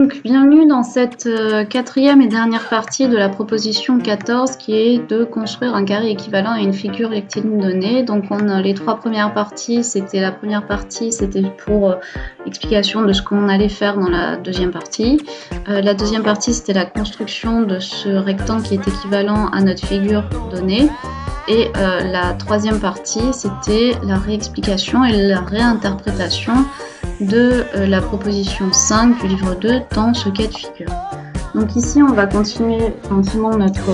Donc, bienvenue dans cette quatrième et dernière partie de la proposition 14 qui est de construire un carré équivalent à une figure rectiligne donnée. Donc on a les trois premières parties, la première partie c'était pour l'explication de ce qu'on allait faire dans la deuxième partie. La deuxième partie c'était la construction de ce rectangle qui est équivalent à notre figure donnée. Et la troisième partie c'était la réexplication et la réinterprétation de la proposition 5 du livre 2 dans ce cas de figure. Donc ici, on va continuer gentiment notre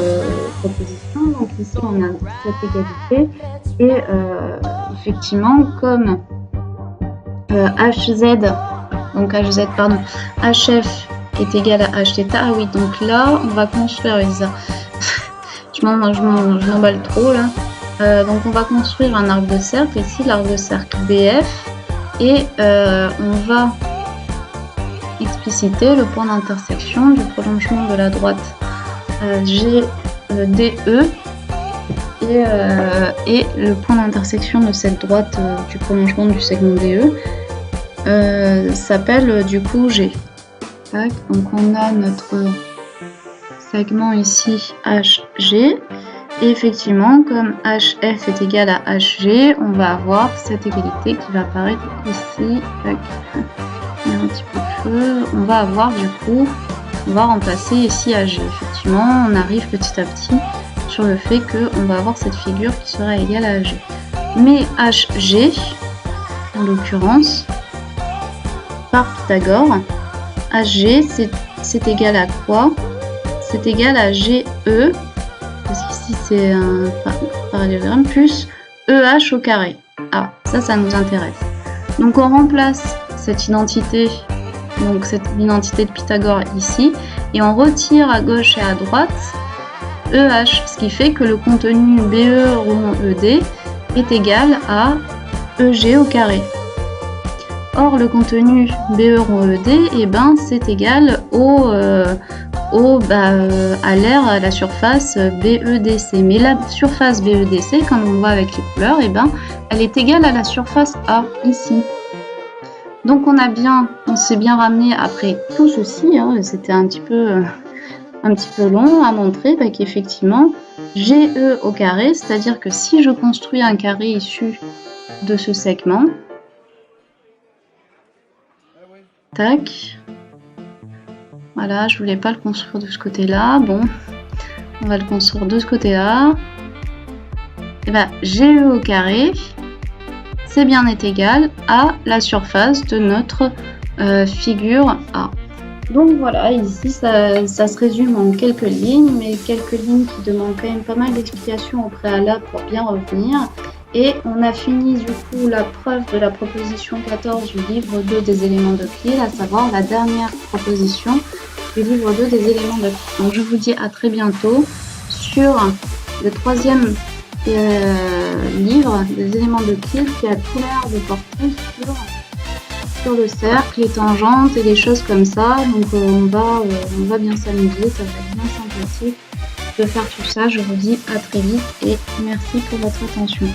proposition. Donc ici, on a cette égalité. Et effectivement, comme HF est égal à Hθ, ah oui, donc là, on va construire, Elisa. je m'emballe trop là. Donc on va construire un arc de cercle, ici l'arc de cercle BF. Et on va expliciter le point d'intersection du prolongement de la droite GDE et le point d'intersection de cette droite du prolongement du segment DE s'appelle du coup G. Tac, donc on a notre segment ici HG. Et effectivement, comme HF est égal à HG, on va avoir cette égalité qui va apparaître ici. Tac. Il y a un petit peu de feu. On va avoir du coup, on va remplacer ici HG. Effectivement, on arrive petit à petit sur le fait qu'on va avoir cette figure qui sera égale à HG. Mais HG, en l'occurrence, par Pythagore, HG c'est égal à quoi? C'est égal à GE. Parce qu'ici c'est un parallélogramme, plus EH au carré. Ah, ça nous intéresse. Donc on remplace cette identité, donc cette identité de Pythagore ici, et on retire à gauche et à droite EH, ce qui fait que le contenu BE rond ED est égal à EG au carré. Or le contenu BE rond ED, eh ben, c'est égal à l'aire, à la surface BEDC. Mais la surface BEDC, comme on voit avec les couleurs, eh ben, elle est égale à la surface A, ici. Donc on s'est bien ramené après tout ceci, hein, c'était un petit peu long à montrer qu'effectivement, GE au carré, c'est-à-dire que si je construis un carré issu de ce segment, tac, voilà, je voulais pas le construire de ce côté-là. Bon, on va le construire de ce côté-là. Et bien, GE au carré, c'est bien est égal à la surface de notre figure A. Donc voilà, ici, ça se résume en quelques lignes, mais quelques lignes qui demandent quand même pas mal d'explications au préalable pour bien revenir. Et on a fini du coup la preuve de la proposition 14 du livre 2 des éléments d'Euclide, à savoir la dernière proposition du livre 2 des éléments d'Euclide. Donc je vous dis à très bientôt sur le troisième livre des éléments d'Euclide qui a tout l'air de porter sur le cercle, les tangentes et des choses comme ça. Donc on va bien s'amuser, ça va être bien sympathique de faire tout ça. Je vous dis à très vite et merci pour votre attention.